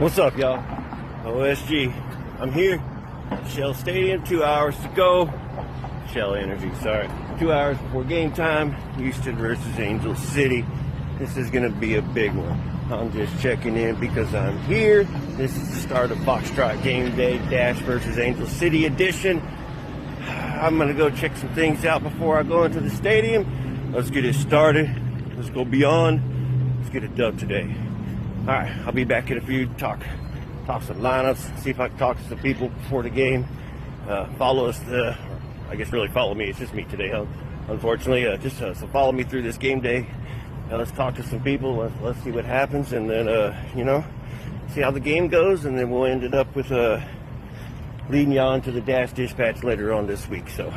What's up, y'all? OSG. I'm here. Shell Stadium, 2 hours to go. Shell Energy, sorry. 2 hours before game time. Houston versus Angel City. This is going to be a big one. I'm just checking in because I'm here. This is the start of Foxtrot Gameday Dash versus Angel City edition. I'm going to go check some things out before I go into the stadium. Let's get it started. Let's go beyond. Let's get it done today. All right, I'll be back in a few, talk some lineups, see if I can talk to some people before the game. Follow us, I guess really follow me. It's just me today, huh? Unfortunately, so follow me through this game day. Let's talk to some people. Let's see what happens, and then see how the game goes, and then we'll end it up with leading you on to the Dash Dispatch later on this week. So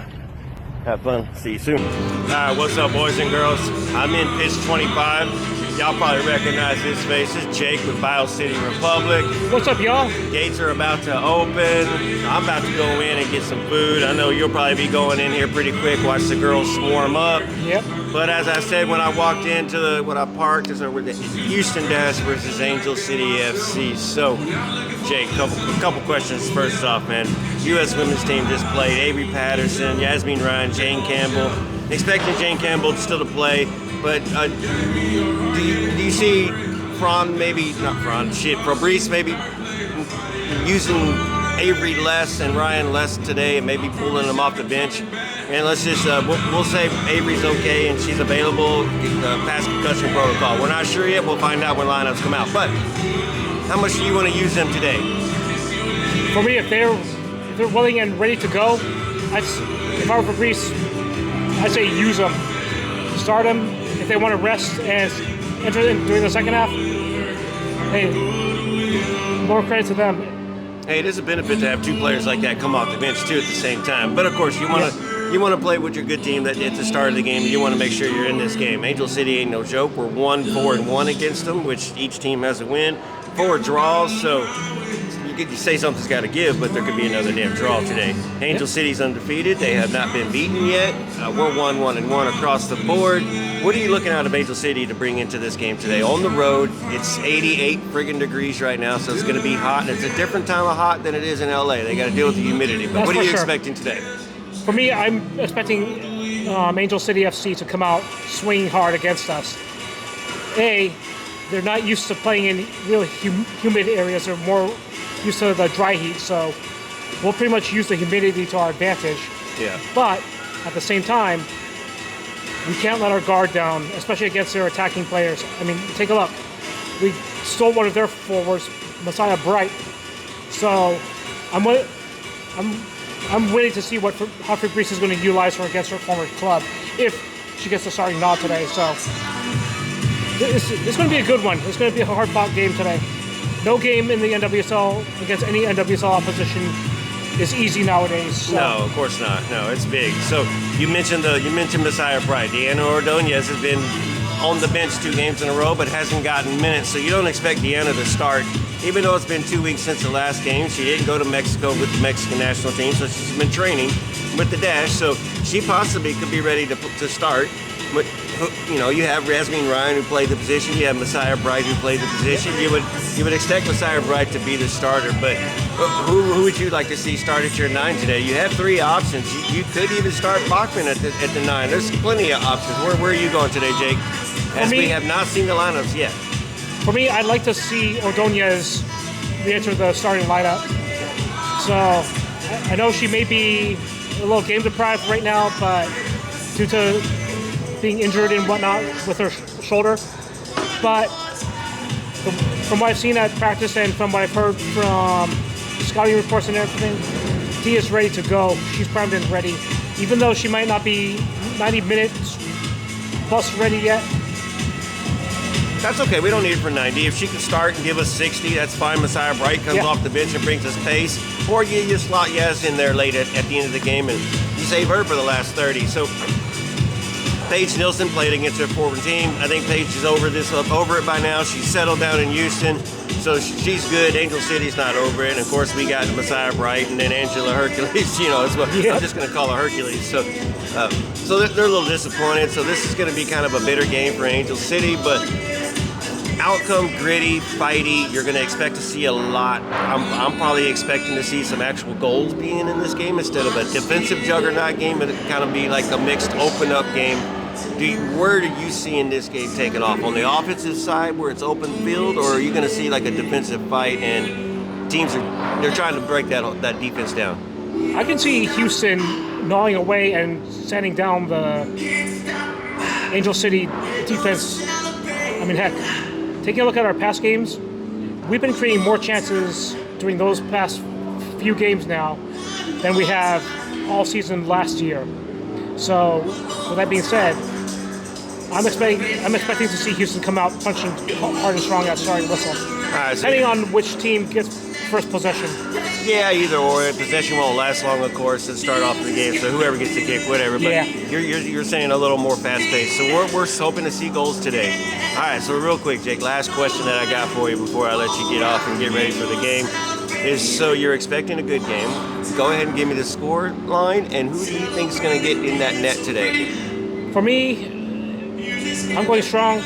have fun. See you soon. All right, what's up, boys and girls? I'm in pitch 25. Y'all probably recognize this face. It's Jake with Bayou City Republic. What's up, y'all? Gates are about to open. I'm about to go in and get some food. I know you'll probably be going in here pretty quick, watch the girls swarm up. Yep. But as I said when I walked into when I parked, is with the Houston Dash versus Angel City FC. So, Jake, a couple questions first off, man. U.S. women's team just played. Avery Patterson, Yasmin Ryan, Jane Campbell. Expecting Jane Campbell still to play, but do you see Fabrice maybe using Avery less and Ryan less today, and maybe pulling them off the bench? And let's just we'll say Avery's okay and she's available past concussion protocol. We're not sure yet. We'll find out when lineups come out. But how much do you want to use them today? For me, if they're willing and ready to go, if I were Fabrice, I'd say use them. Start them. If they want to rest and enter in during the second half, hey, more credit to them. Hey, it is a benefit to have two players like that come off the bench too at the same time. But of course, you want to play with your good team that at the start of the game. You want to make sure you're in this game. Angel City ain't no joke. We're 1-4-1 against them, which each team has a win. 4 draws, so you say something's got to give, but there could be another damn draw today. Angel City's undefeated. They have not been beaten yet. We're 1-1-1 across the board. What are you looking out of Angel City to bring into this game today? On the road, it's 88 friggin' degrees right now, so it's going to be hot, and it's a different time of hot than it is in LA. They got to deal with the humidity. But what are you expecting today? For me, I'm expecting Angel City FC to come out swinging hard against us. They're not used to playing in really humid areas. They're more used to the dry heat, so we'll pretty much use the humidity to our advantage. Yeah. But at the same time, we can't let our guard down, especially against their attacking players. I mean, take a look. We stole one of their forwards, Messiah Bright. So I'm waiting to see how Fabrice is going to utilize her against her former club if she gets the starting nod today. So it's going to be a good one. It's going to be a hard-fought game today. No game in the NWSL against any NWSL opposition is easy nowadays. So. No, of course not. No, it's big. So you mentioned Messiah Bright. Deanna Ordonez has been on the bench 2 games in a row, but hasn't gotten minutes. So you don't expect Deanna to start, even though it's been 2 weeks since the last game. She didn't go to Mexico with the Mexican national team, so she's been training with the Dash. So she possibly could be ready to start. But you have Yasmin Ryan who played the position. You have Messiah Bright who played the position. You would expect Messiah Bright to be the starter. But who would you like to see start at your 9 today? You have 3 options. You could even start Bachman at the 9. There's plenty of options. Where are you going today, Jake? As we have not seen the lineups yet. For me, I'd like to see Ordonez re-enter the starting lineup. So I know she may be a little game deprived right now, but due to being injured and whatnot with her shoulder. But from what I've seen at practice and from what I've heard from scouting reports and everything, Dee is ready to go. She's primed and ready. Even though she might not be 90 minutes plus ready yet. That's okay. We don't need it for 90. If she can start and give us 60, that's fine. Messiah Bright comes off the bench and brings us pace. Or you slot Yaz in there late at the end of the game and you save her for the last 30. So Paige Nilsson played against her former team. I think Paige is over it by now. She's settled down in Houston, so she's good. Angel City's not over it. And of course, we got Messiah Bright and then Angela Hercules. I'm just going to call her Hercules. So they're a little disappointed. So this is going to be kind of a bitter game for Angel City, but outcome, gritty, fighty. You're going to expect to see a lot. I'm probably expecting to see some actual goals being in this game instead of a defensive juggernaut game. It kind of be like a mixed open-up game. Where do you see in this game taking off? On the offensive side where it's open field, or are you going to see like a defensive fight and teams they're trying to break that defense down? I can see Houston gnawing away and sanding down the Angel City defense. I mean, heck, taking a look at our past games, we've been creating more chances during those past few games now than we have all season last year. So, with that being said, I'm expecting to see Houston come out punching hard and strong at starting whistle. Right, so depending on which team gets first possession. Yeah, either or. Possession won't last long, of course, to start off the game. So whoever gets the kick, whatever. But yeah. you're saying a little more fast-paced. So we're hoping to see goals today. All right. So real quick, Jake. Last question that I got for you before I let you get off and get ready for the game is: so you're expecting a good game. Go ahead and give me the score line, and who do you think is going to get in that net today? For me, I'm going strong.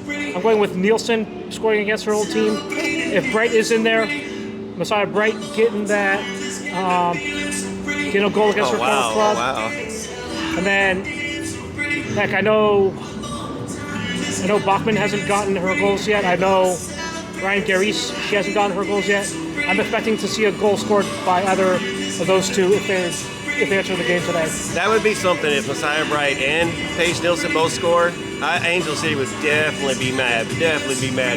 I'm going with Nielsen scoring against her old team. If Bright is in there, Messiah Bright getting that, getting a goal against her former club. Wow. And then, heck, I know Bachman hasn't gotten her goals yet. I know Ryan Garis, she hasn't gotten her goals yet. I'm expecting to see a goal scored by either of those two if they enter the game today. That would be something if Messiah Bright and Paige Nielsen both score. Angel City would definitely be mad.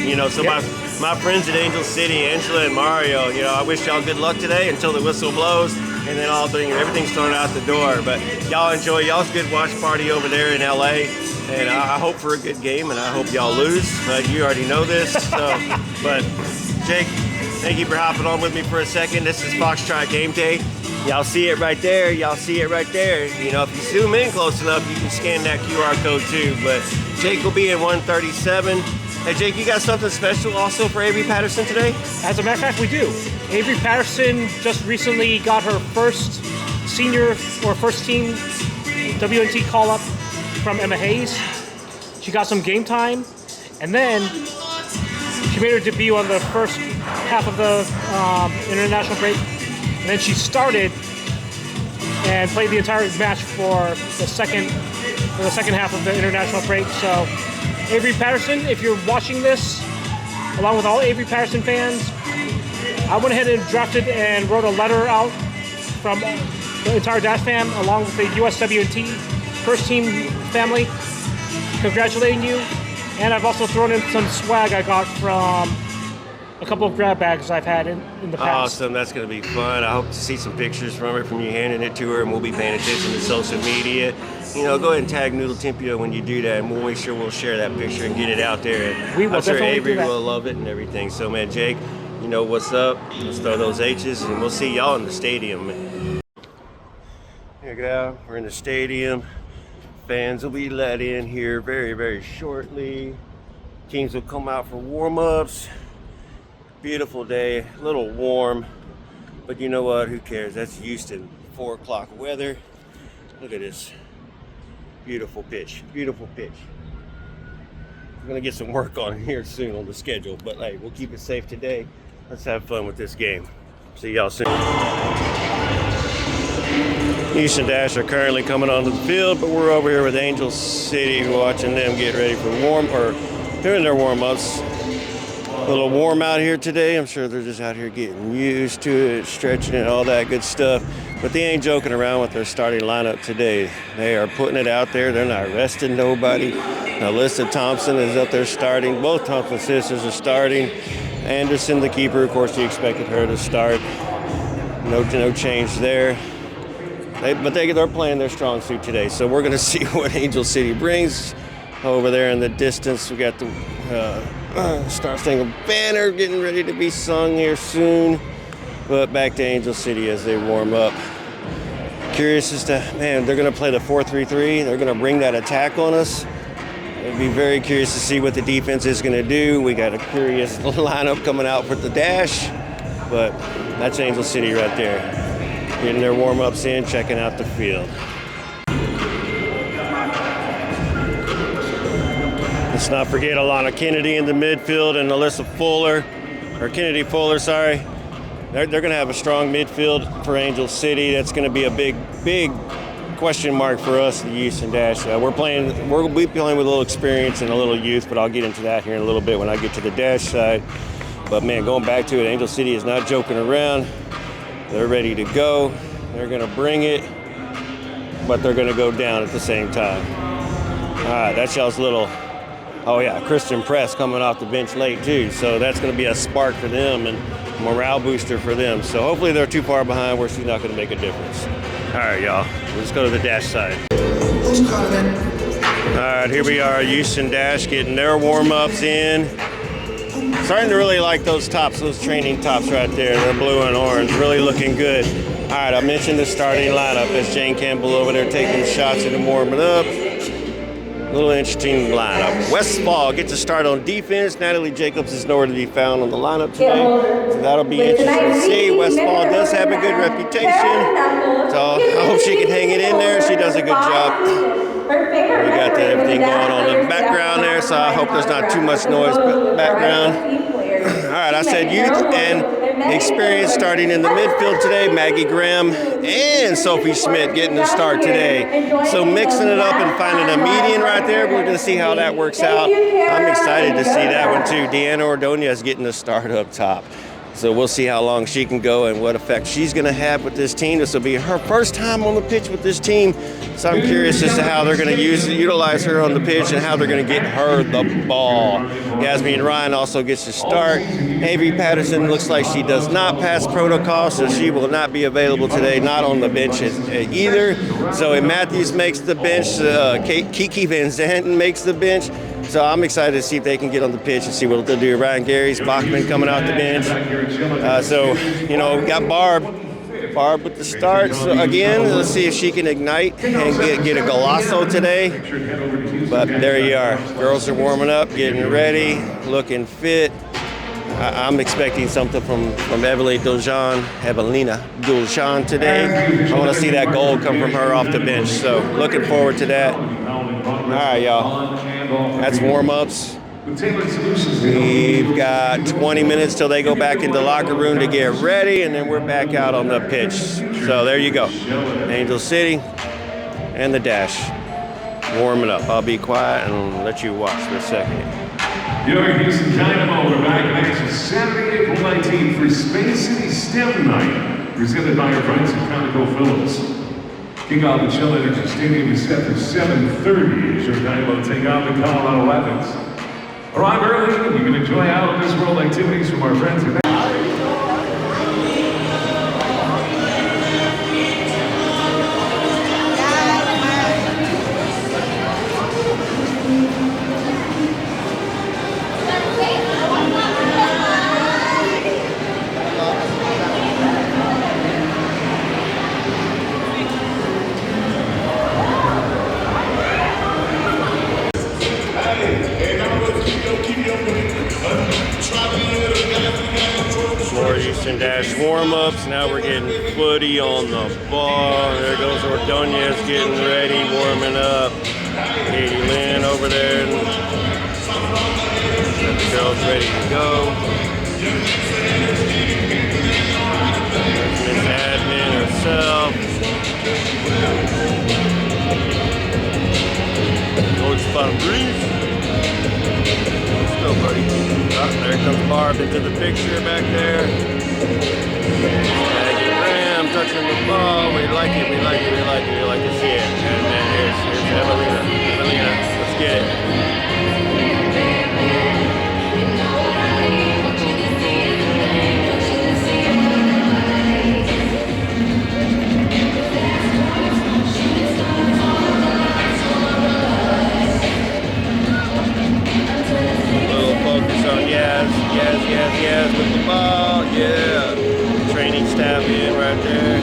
You know, so yep. my friends at Angel City, Angela and Mario, you know, I wish y'all good luck today until the whistle blows, and then everything's thrown out the door. But y'all enjoy y'all's good watch party over there in LA, and I hope for a good game, and I hope y'all lose. You already know this. So, but Jake, thank you for hopping on with me for a second. This is Foxtrot Gameday. Y'all see it right there. You know, if you zoom in close enough, you can scan that QR code too. But Jake will be in 137. Hey, Jake, you got something special also for Avery Patterson today? As a matter of fact, we do. Avery Patterson just recently got her first senior or first team WNT call-up from Emma Hayes. She got some game time, and then she made her debut on the first half of the international break. And then she started and played the entire match for the second half of the international break. So, Avery Patterson, if you're watching this, along with all Avery Patterson fans, I went ahead and drafted and wrote a letter out from the entire Dash fam, along with the USWNT first team family, congratulating you. And I've also thrown in some swag I got from a couple of grab bags I've had in the past. Awesome, that's going to be fun. I hope to see some pictures from her, from you handing it to her, and we'll be paying attention to social media. You know, go ahead and tag Noodle Tempio when you do that, and we'll make sure we'll share that picture and get it out there. And we will. I'm sure Avery do that. will love it and everything. So, man, Jake, you know what's up. Let's throw those H's, and we'll see y'all in the stadium. Here we go. We're in the stadium. Fans will be let in here very, very shortly. Teams will come out for warm-ups. Beautiful day, a little warm, but you know what, who cares? That's Houston, 4 o'clock weather. Look at this, beautiful pitch. We're gonna get some work on here soon on the schedule, but hey, we'll keep it safe today. Let's have fun with this game. See y'all soon. Houston Dash are currently coming onto the field, but we're over here with Angel City watching them get ready for doing their warm-ups. A little warm out here today. I'm sure they're just out here getting used to it, stretching it, all that good stuff. But they ain't joking around with their starting lineup today. They are putting it out there. They're not resting nobody. Alyssa Thompson is up there starting. Both Thompson sisters are starting. Anderson, the keeper, of course, you expected her to start. No change there. They're playing their strong suit today. So we're going to see what Angel City brings. Over there in the distance, we got the Star Spangled Banner getting ready to be sung here soon. But back to Angel City as they warm up. Curious as to, man, they're going to play the 4-3-3. They're going to bring that attack on us. I'd be very curious to see what the defense is going to do. We got a curious lineup coming out for the Dash. But that's Angel City right there. Getting their warm-ups in, checking out the field. Let's not forget Alana Kennedy in the midfield and Alyssa Fuller, or Kennedy Fuller, sorry. They're going to have a strong midfield for Angel City. That's going to be a big question mark for us, the youth and dash. We'll be playing with a little experience and a little youth, but I'll get into that here in a little bit when I get to the dash side. But man, going back to it, Angel City is not joking around. They're ready to go. They're going to bring it, but they're going to go down at the same time. All right, that's y'all's little, oh yeah, Kristen Press coming off the bench late too. So that's going to be a spark for them and morale booster for them. So hopefully they're too far behind where she's not going to make a difference. All right, y'all, let's go to the dash side. All right, here we are, Houston Dash getting their warm-ups in. Starting to really like those tops, those training tops right there. They're blue and orange, really looking good. All right, I mentioned the starting lineup. That's Jane Campbell over there taking shots and warming up. Little interesting lineup. Westfall gets a start on defense. Natalie Jacobs is nowhere to be found on the lineup today. So that'll be interesting to see. Westfall does have a good reputation. So I hope she can hang it in there. She does a good job. We got everything going on in the background there, so I hope there's not too much noise background. All right, I said youth and experience starting in the midfield today. Maggie Graham and Sophie Schmidt getting the start today. So mixing it up and finding a median right there. We're going to see how that works out. I'm excited to see that one too. Deanna Ordonez getting the start up top. So we'll see how long she can go and what effect she's going to have with this team. This will be her first time on the pitch with this team. So I'm curious as to how they're going to utilize her on the pitch and how they're going to get her the ball. Yasmin Ryan also gets to start. Avery Patterson looks like she does not pass protocol, so she will not be available today, not on the bench either. Zoe Matthews makes the bench. Kiki Van Zanten makes the bench. So I'm excited to see if they can get on the pitch and see what they'll do. Ryan Gary's, Bachman coming out the bench. So, you know, we got Barb with the start. So again, let's see if she can ignite and get a golazo today. But there you are. Girls are warming up, getting ready, looking fit. I'm expecting something from Evelina Duljan today. I want to see that goal come from her off the bench. So looking forward to that. All right, y'all. That's warm-ups. We've got 20 minutes till they go back in the locker room to get ready, and then we're back out on the pitch. So there you go. Angel City and the dash warming up. I'll be quiet and let you watch for a second. Your Houston Dynamo, we're back in action Saturday, April 19th for Space City STEM Night, presented by our friends at ConocoPhillips. Kickoff at Shell Energy Stadium is set for 7:30 as your Dynamo take on the Colorado Rapids. Arrive early and you can enjoy out of this world activities from our friends at Houston Dash warm-ups. Now we're getting footy on the ball. There goes Ordonez getting ready, warming up. Katie Lynn over there. The girls ready to go. Miss Admin herself. Coach Fabrice. Let's go, buddy. Oh, there comes Barb into the picture back there. Maggie Graham touching the ball. We like it, we like it, we like it, we like to see it. And then here's Evelina. Let's get it. Focus on yes with the ball, yeah. Training staff in right there.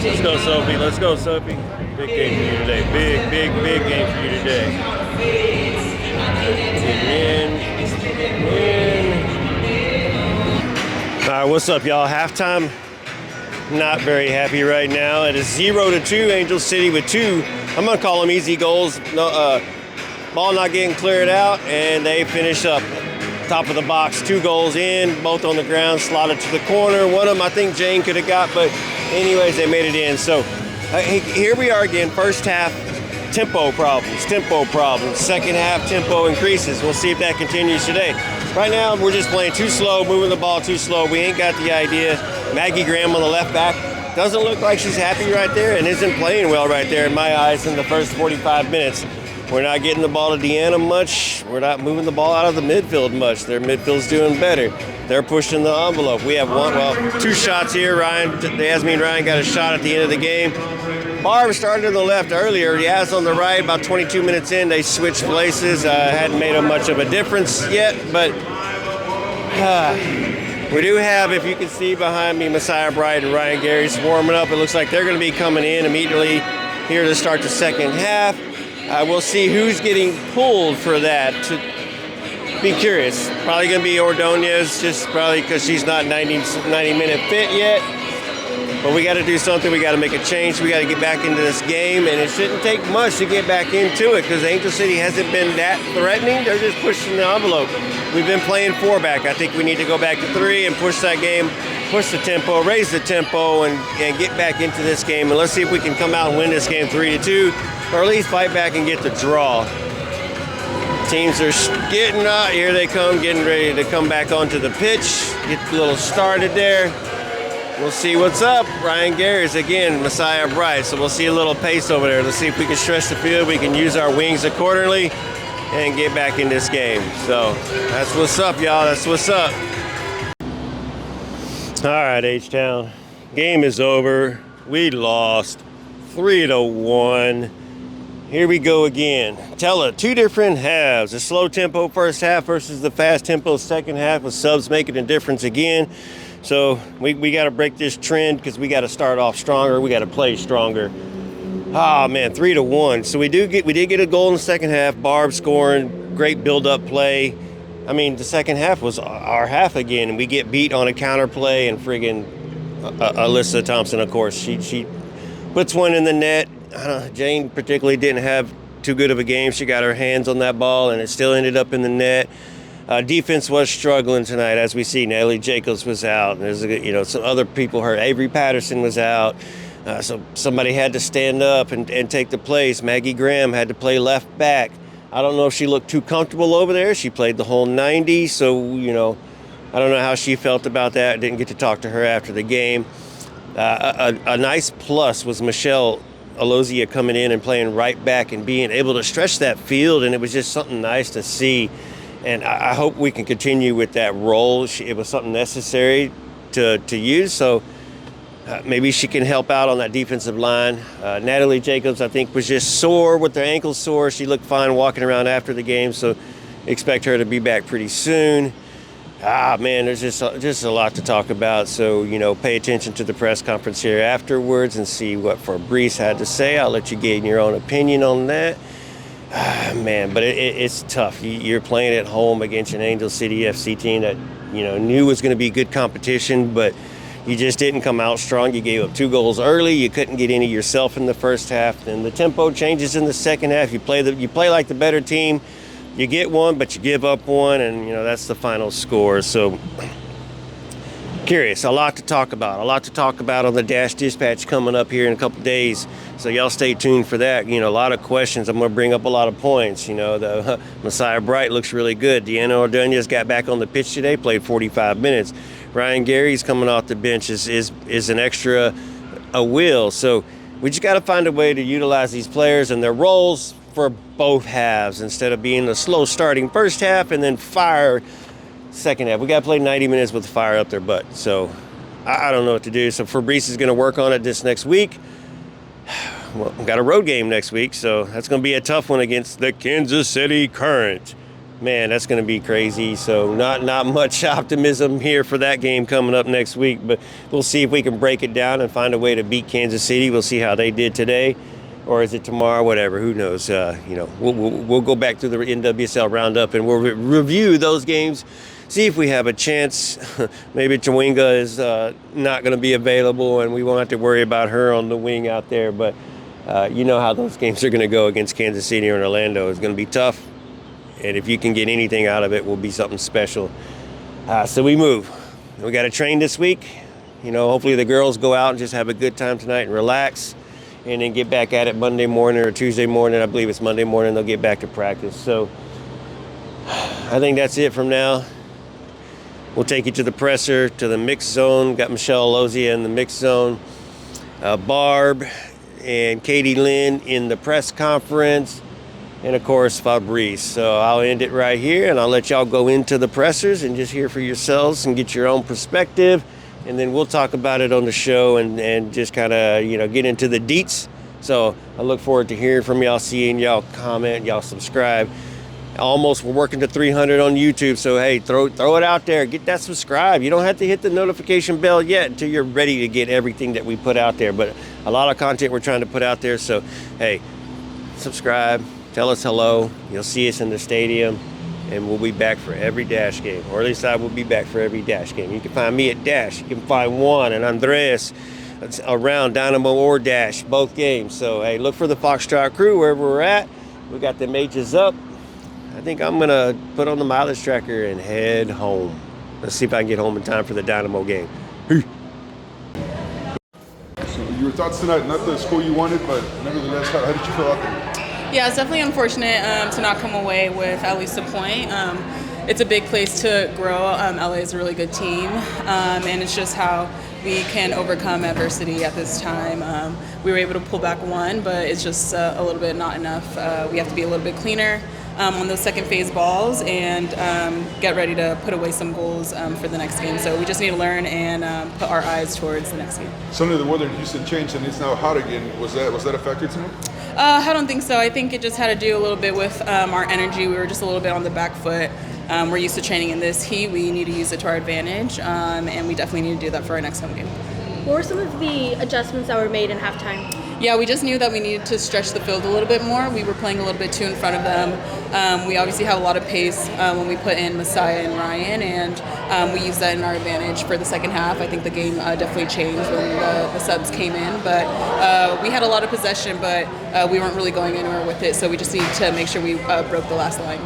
Let's go, Sophie. Let's go, Sophie. Big game for you today. Big game for you today. Getting in. All right, what's up, y'all? Halftime. Not very happy right now. It is 0-2. Angel City with 2. I'm gonna call them easy goals. No, ball not getting cleared out, and they finish up top of the box. 2 goals in, both on the ground, slotted to the corner. One of them I think Jane could have got, but anyways, they made it in. So here we are again. First half, tempo problems. Second half, tempo increases. We'll see if that continues today. Right now, we're just playing too slow, moving the ball too slow. We ain't got the idea. Maggie Graham on the left back doesn't look like she's happy right there and isn't playing well right there in my eyes in the first 45 minutes. We're not getting the ball to Deanna much. We're not moving the ball out of the midfield much. Their midfield's doing better. They're pushing the envelope. We have 2 shots here. Yasmin Ryan got a shot at the end of the game. Barb started on the left earlier. Yaz on the right. About 22 minutes in, they switched places. Hadn't made much of a difference yet, but we do have, if you can see behind me, Messiah Bright and Ryan Gary's warming up. It looks like they're going to be coming in immediately here to start the second half. We'll see who's getting pulled for that. To be curious. Probably going to be Ordonez, just probably because she's not 90-minute fit yet. But we got to do something. We got to make a change. We got to get back into this game, and it shouldn't take much to get back into it because Angel City hasn't been that threatening. They're just pushing the envelope. We've been playing 4-back. I think we need to go back to 3 and push that game, push the tempo, raise the tempo, and get back into this game. And let's see if we can come out and win this game 3-2, or at least fight back and get the draw. Teams are getting out. Here they come, getting ready to come back onto the pitch. Get a little started there. We'll see what's up. Ryan Gary's again, Messiah Bright. So we'll see a little pace over there. Let's see if we can stretch the field. We can use our wings accordingly and get back in this game. So that's what's up, y'all. That's what's up. All right, H-Town. Game is over. We lost 3-1. Here we go again. Tella, 2 different halves. A slow tempo first half versus the fast tempo second half with subs making a difference again. So we got to break this trend because we got to start off stronger. We got to play stronger. Oh man, 3-1. So we did get a goal in the second half. Barb scoring, great build-up play. I mean, the second half was our half again, and we get beat on a counter play. And friggin' Alyssa Thompson, of course, she puts one in the net. Jane particularly didn't have too good of a game. She got her hands on that ball, and it still ended up in the net. Defense was struggling tonight, as we see. Natalie Jacobs was out. There's some other people hurt. Avery Patterson was out. So somebody had to stand up and take the place. Maggie Graham had to play left back. I don't know if she looked too comfortable over there. She played the whole 90, so I don't know how she felt about that. Didn't get to talk to her after the game. A nice plus was Michelle Alozie coming in and playing right back and being able to stretch that field, and it was just something nice to see. And I hope we can continue with that role. It was something necessary to use, so maybe she can help out on that defensive line. Natalie Jacobs, I think, was just sore with her ankle sore. She looked fine walking around after the game, so expect her to be back pretty soon. Man, there's just a lot to talk about. So, pay attention to the press conference here afterwards and see what Fabrice had to say. I'll let you gain your own opinion on that. Man, but it's tough. You're playing at home against an Angel City FC team that, knew was going to be good competition, but you just didn't come out strong. You gave up 2 goals early. You couldn't get any yourself in the first half. And the tempo changes in the second half. You play like the better team. You get one, but you give up one, and, that's the final score. So, curious. A lot to talk about. On the Dash Dispatch coming up here in a couple days. So y'all stay tuned for that. A lot of questions. I'm going to bring up a lot of points. The Messiah Bright looks really good. Deanna Ordonez got back on the pitch today, played 45 minutes. Ryan Gary's coming off the bench is an extra wheel. So we just got to find a way to utilize these players and their roles for both halves instead of being a slow starting first half and then fire second half. We got to play 90 minutes with the fire up their butt. So I don't know what to do. So Fabrice is going to work on it this next week. Well, we got a road game next week, so that's going to be a tough one against the Kansas City Current. Man, that's going to be crazy. So not much optimism here for that game coming up next week, but we'll see if we can break it down and find a way to beat Kansas City. We'll see how they did today. or is it tomorrow? Whatever, who knows? We'll go back through the NWSL roundup and we'll review those games, see if we have a chance. Maybe Chawinga is not going to be available and we won't have to worry about her on the wing out there. But you know how those games are going to go against Kansas City or Orlando. It's going to be tough. And if you can get anything out of it, will be something special. So we move. We got to train this week. Hopefully the girls go out and just have a good time tonight and relax, and then get back at it Monday morning or Tuesday morning. I believe it's Monday morning they'll get back to practice. So I think that's it from now. We'll take you to the presser, to the mixed zone. Got Michelle Alozie in the mixed zone. Barb and Katie Lynn in the press conference. And of course, Fabrice. So I'll end it right here and I'll let y'all go into the pressers and just hear for yourselves and get your own perspective. And then we'll talk about it on the show and just kind of, get into the deets. So I look forward to hearing from y'all, seeing y'all comment, y'all subscribe. We're working to 300 on YouTube. So, hey, throw it out there. Get that subscribe. You don't have to hit the notification bell yet until you're ready to get everything that we put out there. But a lot of content we're trying to put out there. So, hey, subscribe. Tell us hello. You'll see us in the stadium. And we'll be back for every Dash game, or at least I will be back for every Dash game. You can find me at Dash. You can find Juan and Andres around Dynamo or Dash, both games. So, hey, look for the Foxtrot crew wherever we're at. We got the H's up. I think I'm going to put on the mileage tracker and head home. Let's see if I can get home in time for the Dynamo game. So your thoughts tonight, not the score you wanted, but nevertheless, how did you feel out there? Yeah, it's definitely unfortunate to not come away with at least a point. It's a big place to grow. LA is a really good team, and it's just how we can overcome adversity at this time. We were able to pull back one, but it's just a little bit not enough. We have to be a little bit cleaner on those second phase balls and get ready to put away some goals for the next game. So we just need to learn and put our eyes towards the next game. Suddenly the weather in Houston changed and it's now hot again. Was that a factor tonight? I don't think so. I think it just had to do a little bit with our energy. We were just a little bit on the back foot. We're used to training in this heat. We need to use it to our advantage, and we definitely need to do that for our next home game. What were some of the adjustments that were made in halftime? Yeah, we just knew that we needed to stretch the field a little bit more. We were playing a little bit too in front of them. We obviously have a lot of pace when we put in Messiah and Ryan, and we used that in our advantage for the second half. I think the game definitely changed when the subs came in, but we had a lot of possession, but we weren't really going anywhere with it, so we just need to make sure we broke the last line.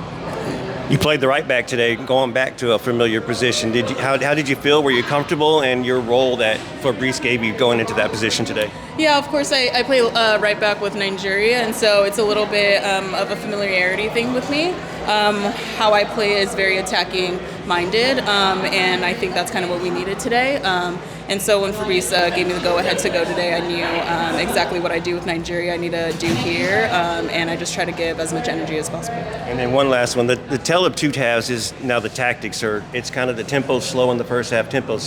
You played the right back today, going back to a familiar position. How did you feel? Were you comfortable in your role that Fabrice gave you going into that position today? Yeah, of course. I play right back with Nigeria, and so it's a little bit of a familiarity thing with me. How I play is very attacking minded, and I think that's kind of what we needed today. And so when Fabrice gave me the go-ahead to go today, I knew exactly what I do with Nigeria I need to do here, and I just try to give as much energy as possible. And then one last one. The tell of two halves is now the tactics are, it's kind of the tempo slow in the first half, tempo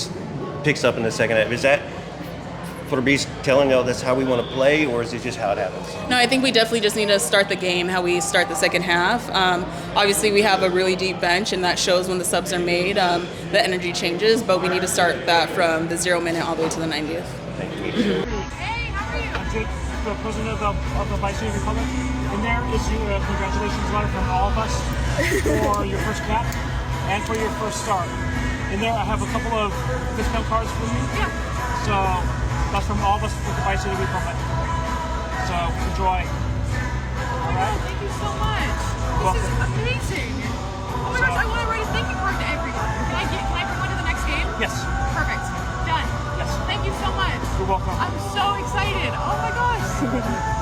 picks up in the second half. Is that Fabrice telling you that's how we want to play, or is it just how it happens? No, I think we definitely just need to start the game how we start the second half. Obviously, we have a really deep bench, and that shows when the subs are made, the energy changes, but we need to start that from the 0 minute all the way to the 90th. Thank you. Hey, how are you? I'm Jake, the president of the Bayou City Republic. And there is your congratulations letter from all of us for your first cap and for your first start. In there, I have a couple of discount cards for you. Yeah. So that's from all of us with the Bayou City Republic. So enjoy. All right. Thank you so much. This is amazing. Oh my gosh, I want to write a thank you card to everyone. Can I bring one to the next game? Yes. Perfect. Done. Yes. Thank you so much. You're welcome. I'm so excited. Oh my gosh.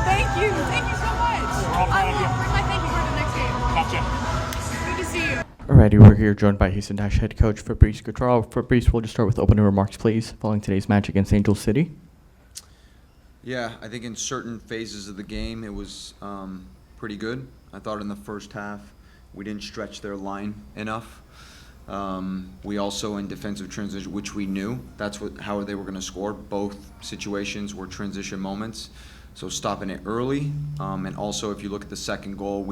Thank you. Thank you so much. all I proud of you. will bring my thank you card to the next game. Gotcha. Good to see you. Alrighty, we're here joined by Houston Dash head coach Fabrice Gautrat. Fabrice, we'll just start with opening remarks, please, following today's match against Angel City. Yeah, I think in certain phases of the game it was pretty good. I thought in the first half we didn't stretch their line enough. We also in defensive transition, which we knew how they were going to score. Both situations were transition moments, so stopping it early. And also, if you look at the second goal,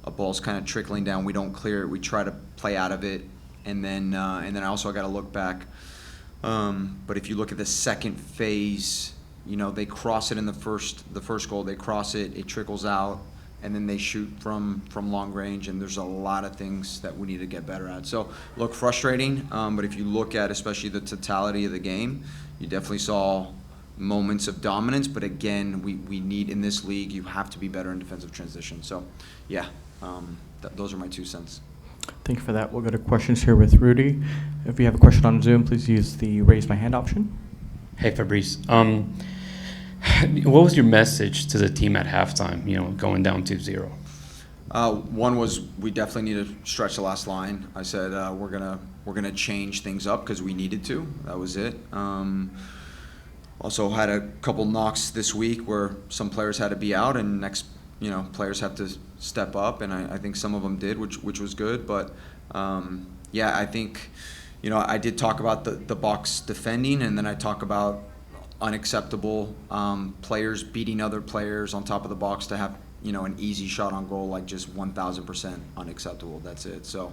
a ball's kind of trickling down. We don't clear it. We try to play out of it, and then I also got to look back. But if you look at the second phase they cross it in the first goal. They cross it, it trickles out, and then they shoot from long range, and there's a lot of things that we need to get better at. So, look, frustrating, but if you look at especially the totality of the game, you definitely saw moments of dominance, but again, we need, in this league, you have to be better in defensive transition. So, yeah, those are my 2 cents. Thank you for that. We'll go to questions here with Rudy. If you have a question on Zoom, please use the raise my hand option. Hey, Fabrice. What was your message to the team at halftime, going down 2-0? One was we definitely need to stretch the last line. I said we're gonna change things up because we needed to. That was it. Also had a couple knocks this week where some players had to be out and next players have to step up, and I think some of them did, which was good. But yeah, I think I did talk about the box defending, and then I talk about unacceptable players beating other players on top of the box to have an easy shot on goal, like just 1,000% unacceptable. That's it. So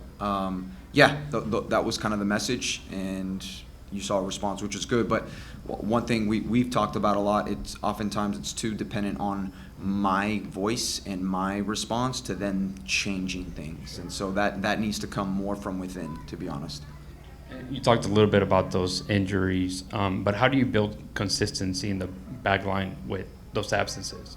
yeah, that was kind of the message, and you saw a response, which was good. But one thing we've talked about a lot, oftentimes it's too dependent on my voice and my response to then changing things, and so that needs to come more from within, to be honest. You talked a little bit about those injuries, but how do you build consistency in the back line with those absences?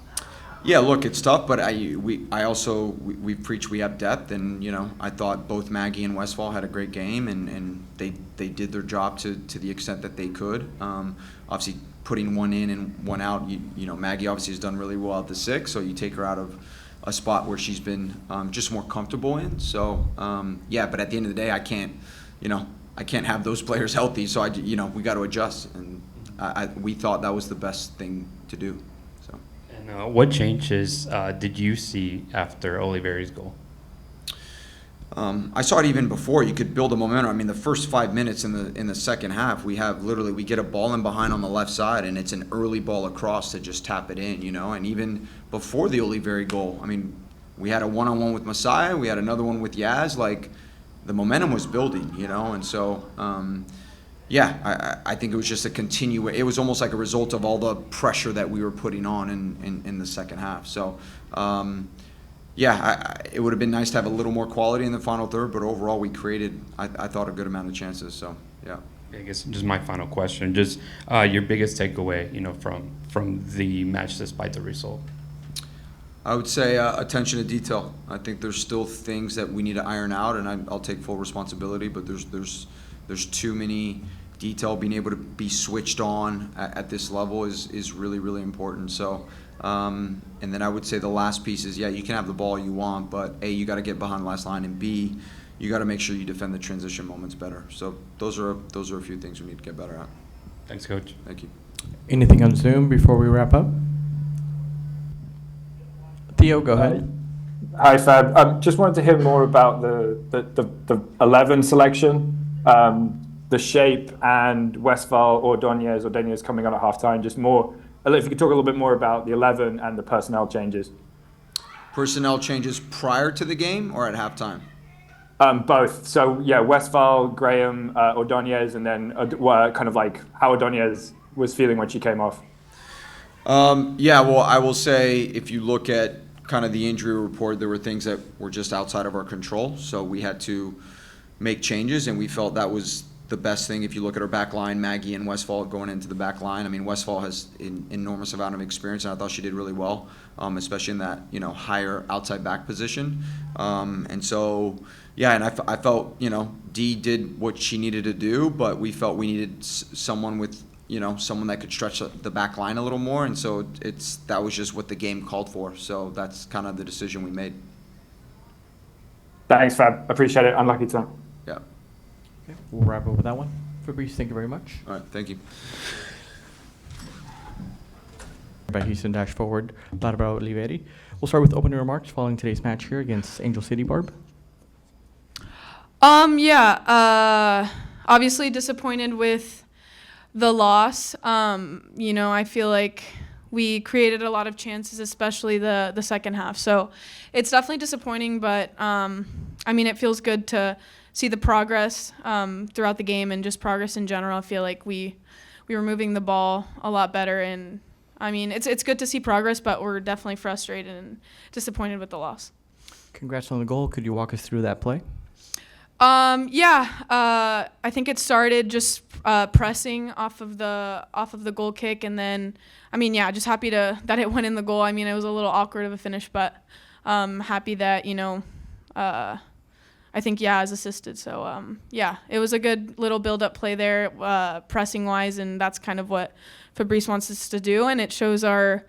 Yeah, look, it's tough, but we preach we have depth, and I thought both Maggie and Westfall had a great game, and they did their job to the extent that they could. Obviously, putting one in and one out, Maggie obviously has done really well at the 6, so you take her out of a spot where she's been just more comfortable in. So yeah, but at the end of the day, I can't have those players healthy, so we got to adjust, and we thought that was the best thing to do. So. And what changes did you see after Olivieri's goal? I saw it even before. You could build a momentum. I mean, the first 5 minutes in the second half, we get a ball in behind on the left side, and it's an early ball across to just tap it in, And even before the Olivieri goal, I mean, we had a one-on-one with Messiah, we had another one with Yaz. Like, the momentum was building, and so yeah, I think it was just it was almost like a result of all the pressure that we were putting on in the second half. So yeah, it would have been nice to have a little more quality in the final third, but overall we created, I thought, a good amount of chances. So yeah. I guess just my final question, just your biggest takeaway, from the match despite the result. I would say attention to detail. I think there's still things that we need to iron out, and I'll take full responsibility. But there's too many detail. Being able to be switched on at this level is really, really important. So, and then I would say the last piece is, yeah, you can have the ball you want, but A, you got to get behind the last line, and B, you got to make sure you defend the transition moments better. So those are a few things we need to get better at. Thanks, Coach. Thank you. Anything on Zoom before we wrap up? Theo, go ahead. Hi, Fab. Just wanted to hear more about the 11 selection, the shape, and Westphal Ordonez coming on at halftime. Just more, if you could talk a little bit more about the 11 and the personnel changes. Personnel changes prior to the game or at halftime? Both. So yeah, Westphal, Graham, Ordonez, and then kind of like how Ordonez was feeling when she came off. Yeah, well, I will say if you look at kind of the injury report, there were things that were just outside of our control. So we had to make changes, and we felt that was the best thing. If you look at our back line, Maggie and Westphal going into the back line. I mean, Westphal has an enormous amount of experience, and I thought she did really well, especially in that higher outside back position. And so, yeah, and I felt Dee did what she needed to do, but we felt we needed someone with someone that could stretch the back line a little more, and so that was just what the game called for. So that's kind of the decision we made. Thanks, Fab. Appreciate it. Unlucky time. Yeah. Okay, we'll wrap up with that one. Fabrice, thank you very much. All right, thank you. By Houston-forward Barbara Olivieri. We'll start with opening remarks following today's match here against Angel City, Barb. Yeah. Obviously disappointed with the loss. I feel like we created a lot of chances, especially the second half. So it's definitely disappointing, but it feels good to see the progress throughout the game and just progress in general. I feel like we were moving the ball a lot better. And I mean, it's good to see progress, but we're definitely frustrated and disappointed with the loss. Congrats on the goal. Could you walk us through that play? I think it started just pressing off of the goal kick, and then just happy that it went in the goal. I mean, it was a little awkward of a finish, but happy that I think Yaz assisted. So it was a good little build-up play there, pressing-wise, and that's kind of what Fabrice wants us to do, and it shows our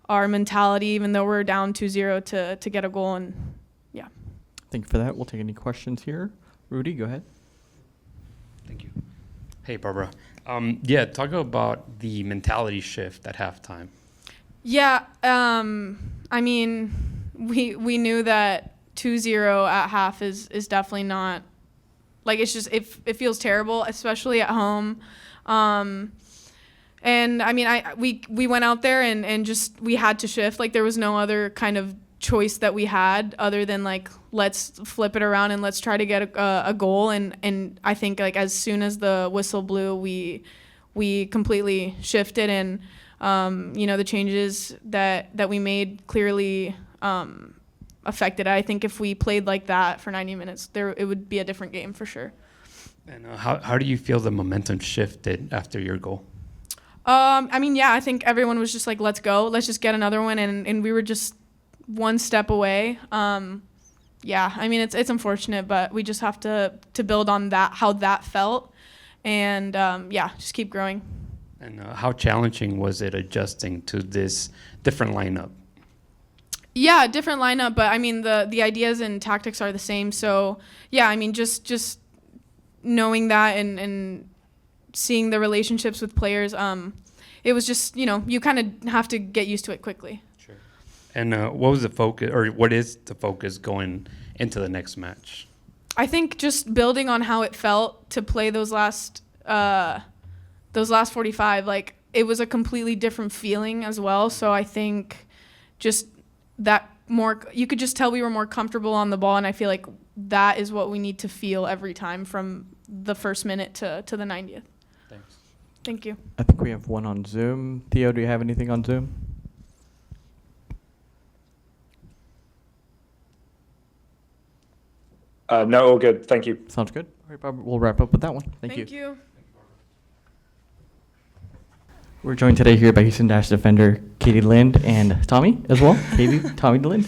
mentality, even though we're down 2-0 to get a goal. And yeah. Thank you for that. We'll take any questions here. Rudy, go ahead. Thank you. Hey, Barbara. Talk about the mentality shift at halftime. Yeah, we knew that 2-0 at half is definitely not, like, it's just, it feels terrible, especially at home. We went out there and just, we had to shift. Like, there was no other kind of choice that we had other than, like, let's flip it around and let's try to get a goal. And I think, like, as soon as the whistle blew, we completely shifted, and the changes that we made clearly affected. I think if we played like that for 90 minutes, it would be a different game for sure. And how do you feel the momentum shifted after your goal? I think everyone was just like, let's go, let's just get another one, and we were just one step away. It's unfortunate, but we just have to build on that, how that felt, and just keep growing. And how challenging was it adjusting to this different lineup? Yeah, different lineup, but I mean the ideas and tactics are the same. So just knowing that and seeing the relationships with players, it was just, you kind of have to get used to it quickly. Sure. And what was the focus, or what is the focus going into the next match? I think just building on how it felt to play those last 45. Like, it was a completely different feeling as well. So I think just that you could just tell we were more comfortable on the ball, and I feel like that is what we need to feel every time from the first minute to the 90th. Thanks. Thank you. I think we have one on Zoom. Theo, do you have anything on Zoom? No, all good. Thank you. Sounds good. All right, Barbara, we'll wrap up with that one. Thank you. Thank you. We're joined today here by Houston Dash defender Katie Lind and Tommy as well. Tommy Lind.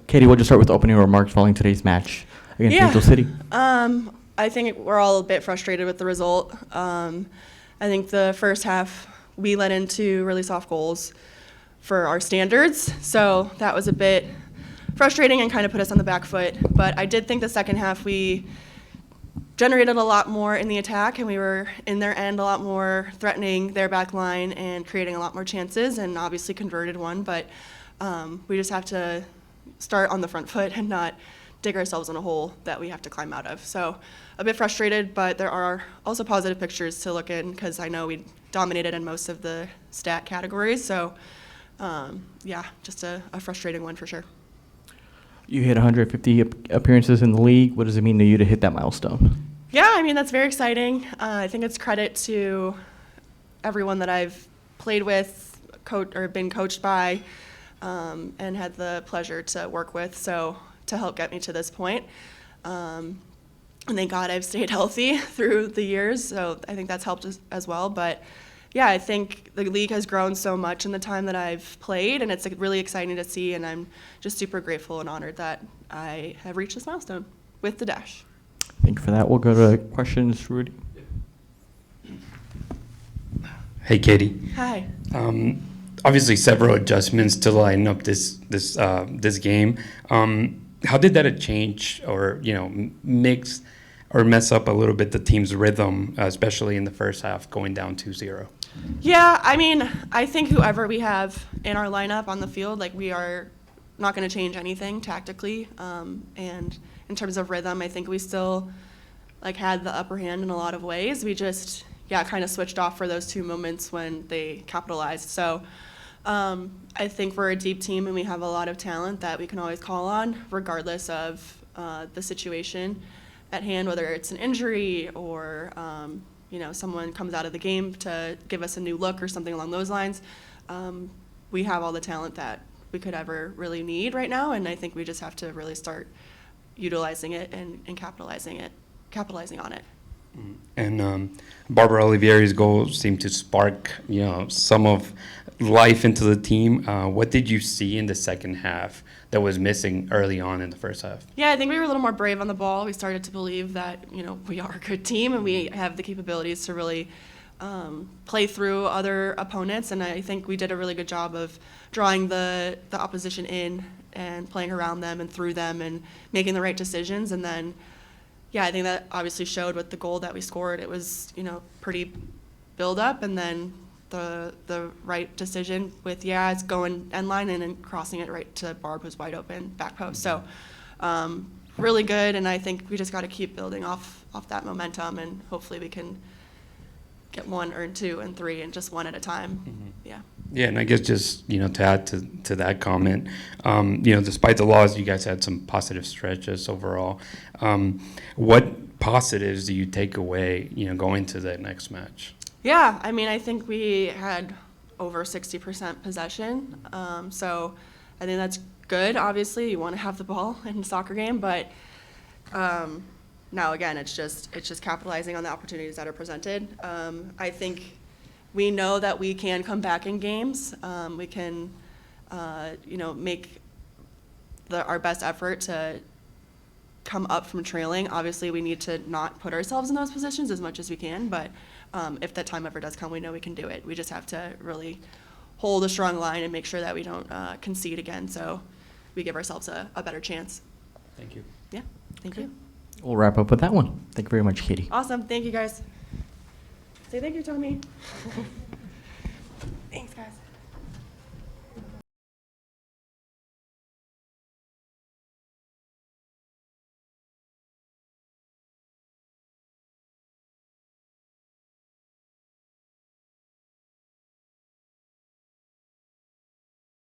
Katie, we'll just start with opening remarks following today's match against Angel City. I think we're all a bit frustrated with the result. I think the first half we let into really soft goals for our standards, so that was a bit frustrating and kind of put us on the back foot. But I did think the second half we generated a lot more in the attack, and we were in their end a lot more, threatening their back line and creating a lot more chances, and obviously converted one. But we just have to start on the front foot and not dig ourselves in a hole that we have to climb out of. So a bit frustrated, but there are also positive pictures to look in, because I know we dominated in most of the stat categories. So just a frustrating one for sure. You hit 150 appearances in the league. What does it mean to you to hit that milestone? Yeah, that's very exciting. I think it's credit to everyone that I've played with, been coached by, and had the pleasure to work with, so to help get me to this point. And thank God I've stayed healthy through the years, so I think that's helped as well. But yeah, I think the league has grown so much in the time that I've played, and it's really exciting to see, and I'm just super grateful and honored that I have reached this milestone with the Dash. Thank you for that. We'll go to questions, Rudy. Hey, Katie. Hi. Obviously, several adjustments to line up this game. How did that change or mix or mess up a little bit the team's rhythm, especially in the first half, going down 2-0? Yeah, I think whoever we have in our lineup on the field, we are not going to change anything tactically. And in terms of rhythm, I think we still had the upper hand in a lot of ways. We just kind of switched off for those two moments when they capitalized. So I think we're a deep team, and we have a lot of talent that we can always call on, regardless of the situation at hand, whether it's an injury or someone comes out of the game to give us a new look or something along those lines. We have all the talent that we could ever really need right now, and I think we just have to really start utilizing it and capitalizing on it. And Barbara Olivieri's goal seemed to spark, some of life into the team. What did you see in the second half that was missing early on in the first half? Yeah, I think we were a little more brave on the ball. We started to believe that, we are a good team and we have the capabilities to really play through other opponents. And I think we did a really good job of drawing the opposition in and playing around them and through them and making the right decisions. And then, I think that obviously showed with the goal that we scored. It was, pretty build up, and then the right decision with it's going end line and then crossing it right to Barb, who's wide open back post. So really good, and I think we just got to keep building off that momentum, and hopefully we can get 1 or 2 and 3 and just one at a time. Mm-hmm. Yeah, and I guess just, to add to that comment, despite the loss, you guys had some positive stretches overall. What positives do you take away, going to the next match? Yeah, I think we had over 60% possession. So I think that's good. Obviously, you want to have the ball in a soccer game, but now again, it's just capitalizing on the opportunities that are presented. I think we know that we can come back in games. We can, make our best effort to come up from trailing. Obviously, we need to not put ourselves in those positions as much as we can, but if that time ever does come, we know we can do it. We just have to really hold a strong line and make sure that we don't concede again, so we give ourselves a better chance. Thank you. Yeah, thank you. We'll wrap up with that one. Thank you very much, Katie. Awesome. Thank you, guys. Say thank you, Tommy.